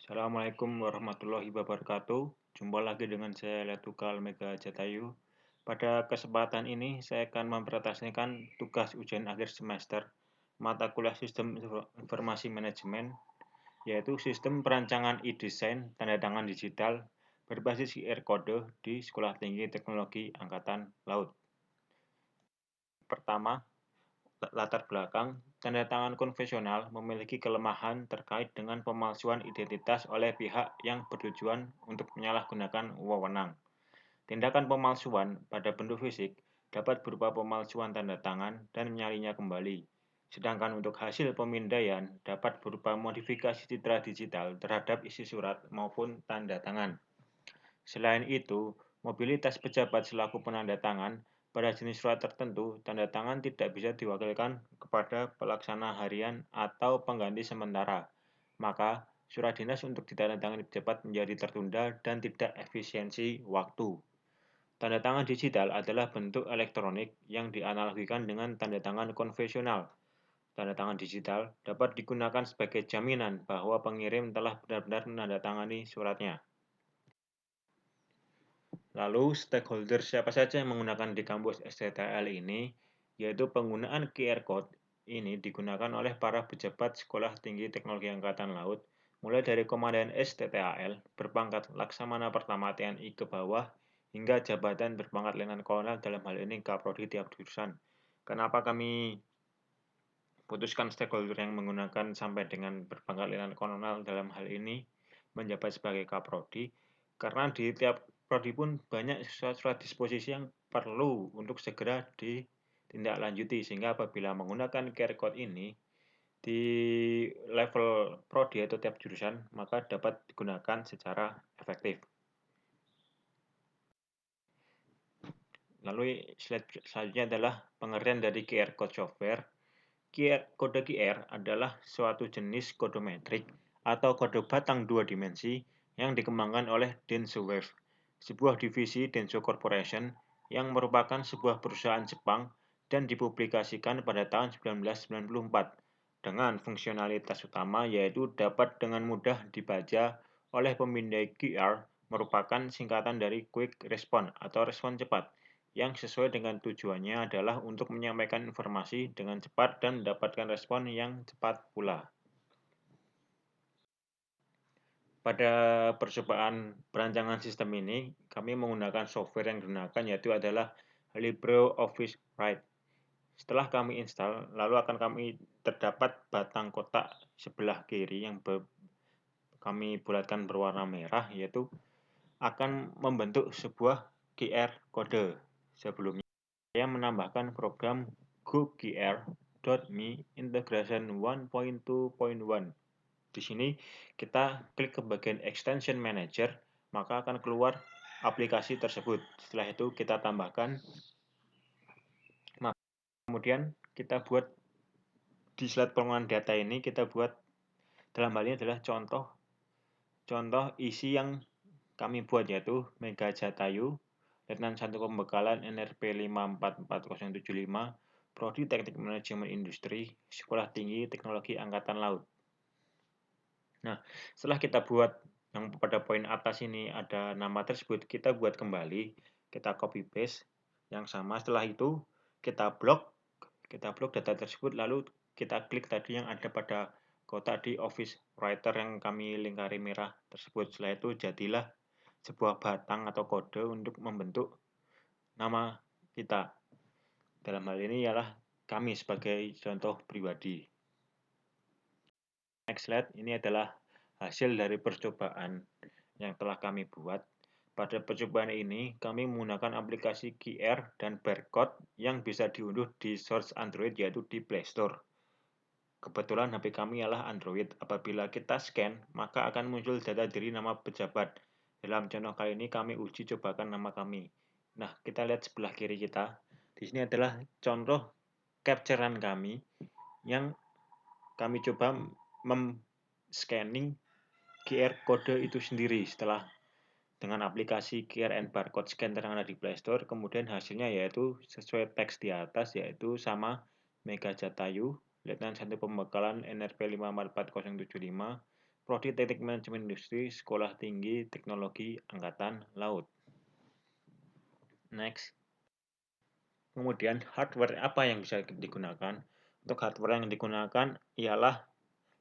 Assalamualaikum warahmatullahi wabarakatuh. Jumpa lagi dengan saya Letukal Mega Jatayu. Pada kesempatan ini saya akan mempresentasikan tugas ujian akhir semester mata kuliah Sistem Informasi Manajemen, yaitu Sistem Perancangan e-Design Tanda Tangan Digital berbasis QR Kode di Sekolah Tinggi Teknologi Angkatan Laut. Pertama, latar belakang, tanda tangan konvensional memiliki kelemahan terkait dengan pemalsuan identitas oleh pihak yang bertujuan untuk menyalahgunakan wewenang. Tindakan pemalsuan pada bentuk fisik dapat berupa pemalsuan tanda tangan dan menyalinya kembali. Sedangkan untuk hasil pemindaian dapat berupa modifikasi citra digital terhadap isi surat maupun tanda tangan. Selain itu, mobilitas pejabat selaku penanda tangan pada jenis surat tertentu, tanda tangan tidak bisa diwakilkan kepada pelaksana harian atau pengganti sementara. Maka, surat dinas untuk ditandatangani pejabat menjadi tertunda dan tidak efisiensi waktu. Tanda tangan digital adalah bentuk elektronik yang dianalogikan dengan tanda tangan konvensional. Tanda tangan digital dapat digunakan sebagai jaminan bahwa pengirim telah benar-benar menandatangani suratnya. Lalu, stakeholder siapa saja yang menggunakan di kampus STTL ini, yaitu penggunaan QR Code ini digunakan oleh para pejabat Sekolah Tinggi Teknologi Angkatan Laut, mulai dari Komandan STTAL berpangkat Laksamana Pertama TNI ke bawah, hingga jabatan berpangkat Letnan Kolonel dalam hal ini Kaprodi tiap jurusan. Kenapa kami putuskan stakeholder yang menggunakan sampai dengan berpangkat Letnan Kolonel dalam hal ini menjabat sebagai Kaprodi? Karena di tiap prodi pun banyak surat-surat disposisi yang perlu untuk segera ditindaklanjuti, sehingga apabila menggunakan QR Code ini di level prodi atau tiap jurusan, maka dapat digunakan secara efektif. Lalu slide selanjutnya adalah pengertian dari QR Code software. Kode QR adalah suatu jenis kode metrik atau kode batang dua dimensi yang dikembangkan oleh Denso Wave, sebuah divisi Denso Corporation yang merupakan sebuah perusahaan Jepang dan dipublikasikan pada tahun 1994 dengan fungsionalitas utama yaitu dapat dengan mudah dibaca oleh pemindai QR, merupakan singkatan dari Quick Response atau respon cepat, yang sesuai dengan tujuannya adalah untuk menyampaikan informasi dengan cepat dan mendapatkan respon yang cepat pula. Pada percobaan perancangan sistem ini, kami menggunakan software yang digunakan yaitu adalah LibreOffice Write. Setelah kami install, lalu akan kami terdapat batang kotak sebelah kiri yang kami bulatkan berwarna merah, yaitu akan membentuk sebuah QR kode. Sebelumnya, saya menambahkan program GoQR.me Integration 1.2.1. Di sini kita klik ke bagian Extension Manager, maka akan keluar aplikasi tersebut. Setelah itu kita tambahkan, kemudian kita buat di slide pengolahan data ini, kita buat dalam hal ini adalah contoh isi yang kami buat, yaitu Mega Jatayu, Letnan 1 Pembekalan NRP 544075, Prodi Teknik Manajemen Industri, Sekolah Tinggi Teknologi Angkatan Laut. Nah, setelah kita buat yang pada poin atas ini ada nama tersebut, kita buat kembali, kita copy paste yang sama. Setelah itu kita blok data tersebut, lalu kita klik tadi yang ada pada kotak di Office Writer yang kami lingkari merah tersebut. Setelah itu jadilah sebuah batang atau kode untuk membentuk nama kita. Dalam hal ini ialah kami sebagai contoh pribadi. Next slide, ini adalah hasil dari percobaan yang telah kami buat. Pada percobaan ini, kami menggunakan aplikasi QR dan barcode yang bisa diunduh di source Android, yaitu di Play Store. Kebetulan HP kami ialah Android. Apabila kita scan, maka akan muncul data diri nama pejabat. Dalam contoh kali ini, kami uji cobakan nama kami. Nah, kita lihat sebelah kiri kita. Di sini adalah contoh capture-an kami yang kami coba scanning QR kode itu sendiri setelah dengan aplikasi QR and barcode scanner yang ada di Play Store. Kemudian hasilnya yaitu sesuai teks di atas, yaitu sama Mega Jatayu, Letnan 1 Pembekalan NRP 544075, Prodi Teknik Manajemen Industri, Sekolah Tinggi Teknologi Angkatan Laut. Next. Kemudian hardware apa yang bisa digunakan? Untuk hardware yang digunakan ialah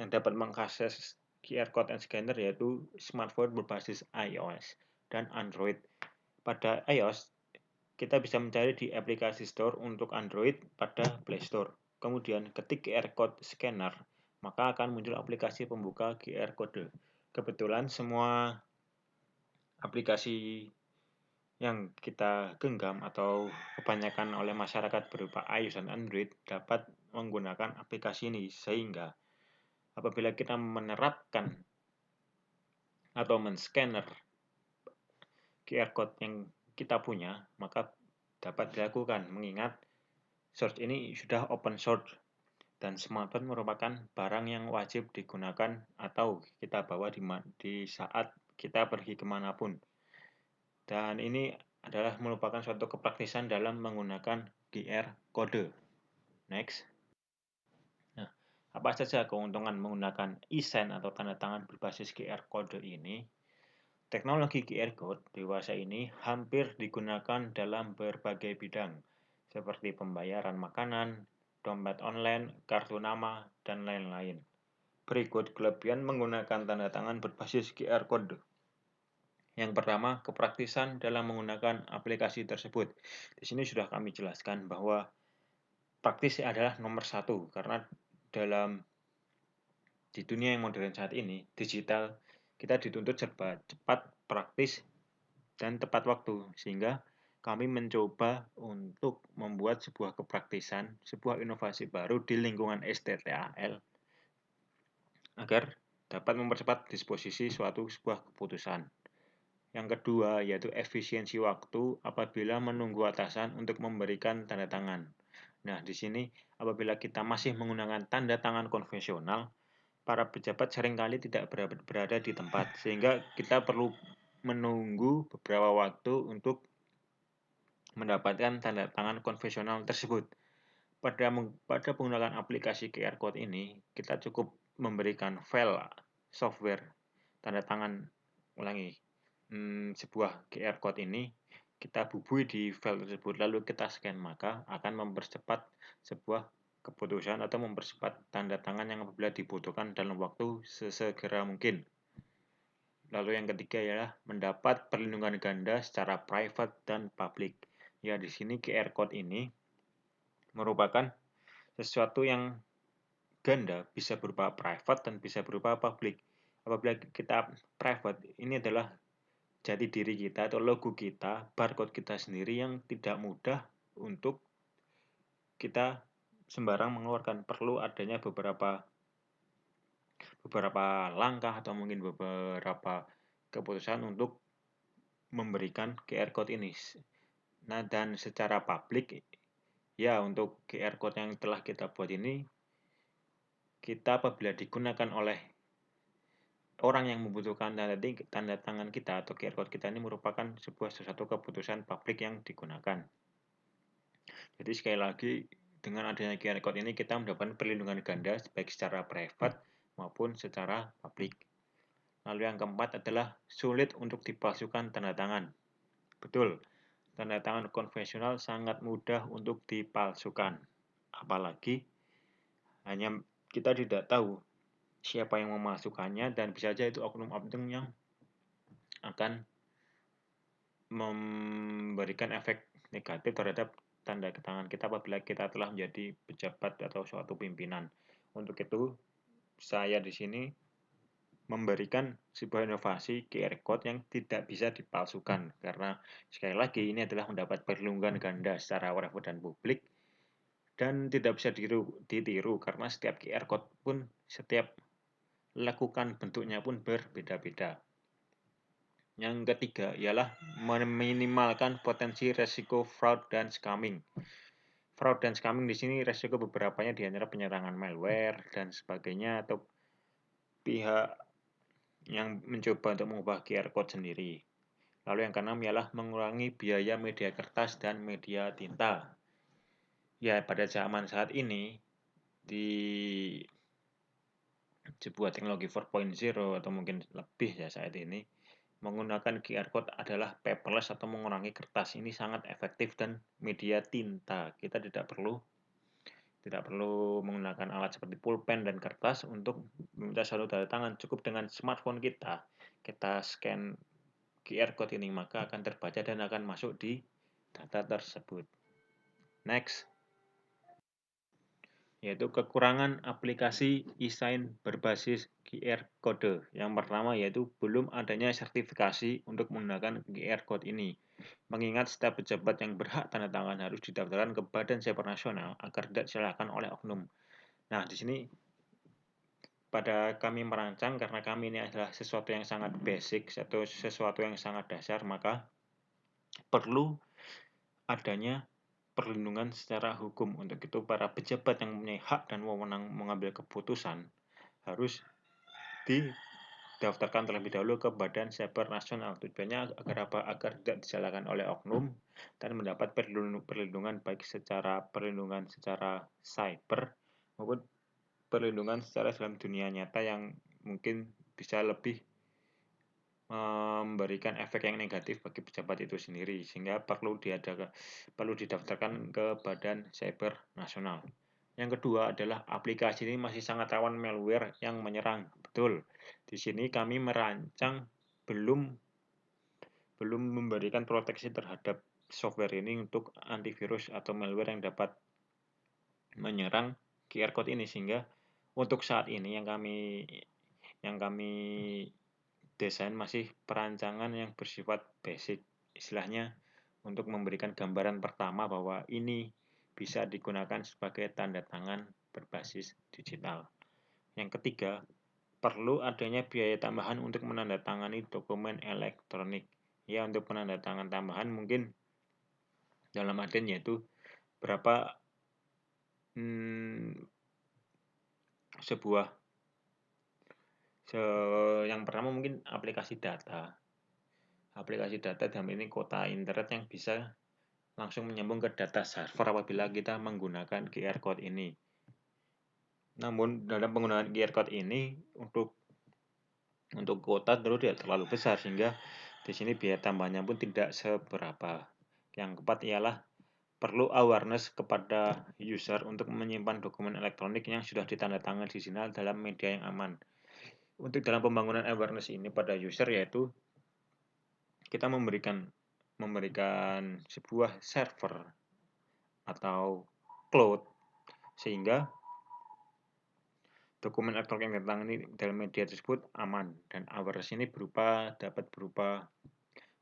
yang dapat mengakses QR code and scanner yaitu smartphone berbasis iOS dan Android. Pada iOS, kita bisa mencari di aplikasi store untuk Android pada Play Store. Kemudian ketik QR code scanner, maka akan muncul aplikasi pembuka QR code. Kebetulan semua aplikasi yang kita genggam atau kebanyakan oleh masyarakat berupa iOS dan Android dapat menggunakan aplikasi ini, sehingga apabila kita menerapkan atau men-scanner QR code yang kita punya, maka dapat dilakukan, mengingat source ini sudah open source dan smartphone merupakan barang yang wajib digunakan atau kita bawa di saat kita pergi kemanapun. Dan ini adalah merupakan suatu kepraktisan dalam menggunakan QR code. Next. Nah, apa saja keuntungan menggunakan e-sign atau tanda tangan berbasis QR code ini? Teknologi QR code dewasa ini hampir digunakan dalam berbagai bidang, seperti pembayaran makanan, dompet online, kartu nama, dan lain-lain. Berikut kelebihan menggunakan tanda tangan berbasis QR code. Yang pertama, kepraktisan dalam menggunakan aplikasi tersebut. Di sini sudah kami jelaskan bahwa praktis adalah nomor satu, karena di dunia yang modern saat ini, digital, kita dituntut serba cepat, praktis, dan tepat waktu, sehingga kami mencoba untuk membuat sebuah kepraktisan, sebuah inovasi baru di lingkungan STTAL agar dapat mempercepat disposisi sebuah keputusan. Yang kedua yaitu efisiensi waktu apabila menunggu atasan untuk memberikan tanda tangan. Nah, di sini apabila kita masih menggunakan tanda tangan konvensional, para pejabat seringkali tidak berada di tempat, sehingga kita perlu menunggu beberapa waktu untuk mendapatkan tanda tangan konvensional tersebut. Pada penggunaan aplikasi QR Code ini, kita cukup memberikan file software tanda tangan sebuah QR Code ini, kita bubui di file tersebut, lalu kita scan, maka akan mempercepat sebuah keputusan atau mempercepat tanda tangan yang apabila dibutuhkan dalam waktu sesegera mungkin. Lalu yang ketiga ialah mendapat perlindungan ganda secara private dan public. Ya, di sini QR code ini merupakan sesuatu yang ganda, bisa berupa private dan bisa berupa public. Apabila kita private, ini adalah jati diri kita atau logo kita, barcode kita sendiri yang tidak mudah untuk kita sembarang mengeluarkan. Perlu adanya beberapa langkah atau mungkin beberapa keputusan untuk memberikan QR code ini. Nah, dan secara publik, ya untuk QR code yang telah kita buat ini, kita apabila digunakan oleh orang yang membutuhkan tanda tangan kita atau QR code kita ini merupakan suatu keputusan publik yang digunakan. Jadi sekali lagi, dengan adanya QR code ini kita mendapatkan perlindungan ganda baik secara private maupun secara publik. Lalu yang keempat adalah sulit untuk dipalsukan tanda tangan. Betul, tanda tangan konvensional sangat mudah untuk dipalsukan. Apalagi hanya kita tidak tahu siapa yang memasukkannya, dan bisa saja itu oknum-oknum yang akan memberikan efek negatif terhadap tanda tangan kita apabila kita telah menjadi pejabat atau suatu pimpinan. Untuk itu, saya di sini memberikan sebuah inovasi QR code yang tidak bisa dipalsukan, karena sekali lagi ini adalah mendapat perlindungan ganda secara private dan publik dan tidak bisa ditiru karena setiap QR code pun, setiap lakukan bentuknya pun berbeda-beda. Yang ketiga ialah meminimalkan potensi resiko fraud dan scamming. Fraud dan scamming di sini resiko beberapanya diantara penyerangan malware dan sebagainya, atau pihak yang mencoba untuk mengubah QR code sendiri. Lalu yang keenam ialah mengurangi biaya media kertas dan media tinta. Ya, pada zaman saat ini di sebuah teknologi 4.0 atau mungkin lebih ya saat ini, menggunakan QR code adalah paperless atau mengurangi kertas. Ini sangat efektif dan media tinta. Kita tidak perlu menggunakan alat seperti pulpen dan kertas untuk meminta suatu tanda tangan. Cukup dengan smartphone kita scan QR code ini, maka akan terbaca dan akan masuk di data tersebut. Next, yaitu kekurangan aplikasi e-sign berbasis QR code. Yang pertama yaitu belum adanya sertifikasi untuk menggunakan QR code ini. Mengingat setiap pejabat yang berhak tanda tangan harus didaftarkan ke Badan Cyber Nasional agar tidak disalahkan oleh oknum. Nah, di sini pada kami merancang, karena kami ini adalah sesuatu yang sangat basic atau sesuatu yang sangat dasar, maka perlu adanya perlindungan secara hukum. Untuk itu para pejabat yang mempunyai hak dan wewenang mengambil keputusan harus didaftarkan terlebih dahulu ke Badan Cyber Nasional. Tujuannya agar apa? Agar tidak disalahkan oleh oknum dan mendapat perlindungan baik secara perlindungan secara cyber maupun perlindungan secara dalam dunia nyata yang mungkin bisa lebih memberikan efek yang negatif bagi pejabat itu sendiri, sehingga perlu didaftarkan ke Badan Cyber Nasional. Yang kedua adalah aplikasi ini masih sangat rawan malware yang menyerang. Betul. Di sini kami merancang belum memberikan proteksi terhadap software ini untuk antivirus atau malware yang dapat menyerang QR code ini, sehingga untuk saat ini yang kami desain masih perancangan yang bersifat basic, istilahnya untuk memberikan gambaran pertama bahwa ini bisa digunakan sebagai tanda tangan berbasis digital. Yang ketiga, perlu adanya biaya tambahan untuk menandatangani dokumen elektronik. Ya, untuk penandatangan tambahan mungkin dalam artian yaitu berapa yang pertama mungkin aplikasi data dalam ini kuota internet yang bisa langsung menyambung ke data server apabila kita menggunakan QR code ini. Namun dalam penggunaan QR code ini untuk kuota tentu tidak terlalu besar, sehingga di sini biaya tambahnya pun tidak seberapa. Yang keempat ialah perlu awareness kepada user untuk menyimpan dokumen elektronik yang sudah ditandatangani digital dalam media yang aman. Untuk dalam pembangunan awareness ini pada user yaitu kita memberikan sebuah server atau cloud, sehingga dokumen elektronik yang ditangani dalam media tersebut aman, dan awareness ini dapat berupa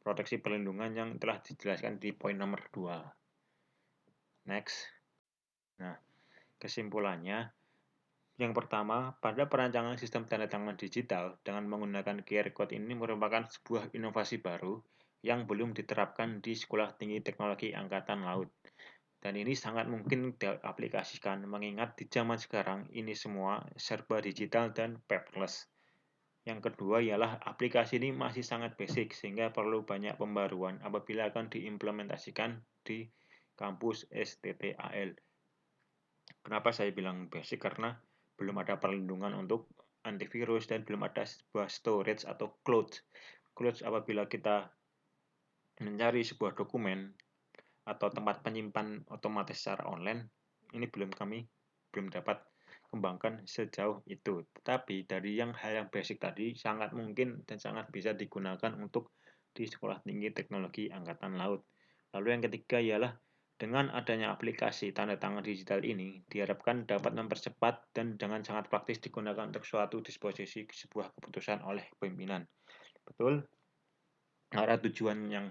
proteksi perlindungan yang telah dijelaskan di poin nomor 2. Next. Nah, kesimpulannya, yang pertama, pada perancangan sistem tanda tangan digital dengan menggunakan QR code ini merupakan sebuah inovasi baru yang belum diterapkan di Sekolah Tinggi Teknologi Angkatan Laut. Dan ini sangat mungkin diaplikasikan mengingat di zaman sekarang ini semua serba digital dan paperless. Yang kedua ialah aplikasi ini masih sangat basic sehingga perlu banyak pembaruan apabila akan diimplementasikan di kampus STTAL. Kenapa saya bilang basic? Karena belum ada perlindungan untuk antivirus dan belum ada sebuah storage atau cloud. Cloud apabila kita mencari sebuah dokumen atau tempat penyimpan otomatis secara online, ini kami belum dapat kembangkan sejauh itu. Tetapi dari hal yang basic tadi sangat mungkin dan sangat bisa digunakan untuk di Sekolah Tinggi Teknologi Angkatan Laut. Lalu yang ketiga ialah dengan adanya aplikasi tanda tangan digital ini diharapkan dapat mempercepat dan dengan sangat praktis digunakan untuk suatu disposisi sebuah keputusan oleh pimpinan. Betul, arah tujuan yang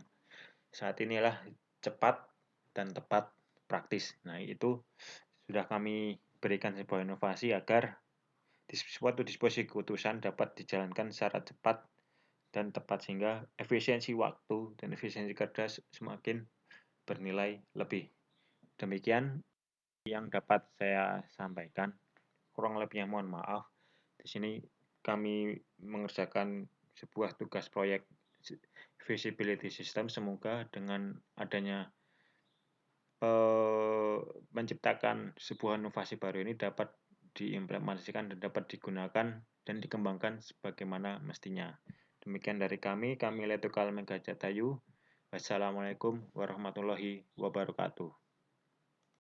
saat ini adalah cepat dan tepat praktis. Nah, itu sudah kami berikan sebuah inovasi agar suatu disposisi keputusan dapat dijalankan secara cepat dan tepat sehingga efisiensi waktu dan efisiensi kerja semakin bernilai lebih. Demikian yang dapat saya sampaikan. Kurang lebihnya mohon maaf. Di sini kami mengerjakan sebuah tugas proyek visibility system. Semoga dengan adanya menciptakan sebuah inovasi baru ini dapat diimplementasikan dan dapat digunakan dan dikembangkan sebagaimana mestinya. Demikian dari kami Letukal Megajatayu. Wassalamualaikum warahmatullahi wabarakatuh.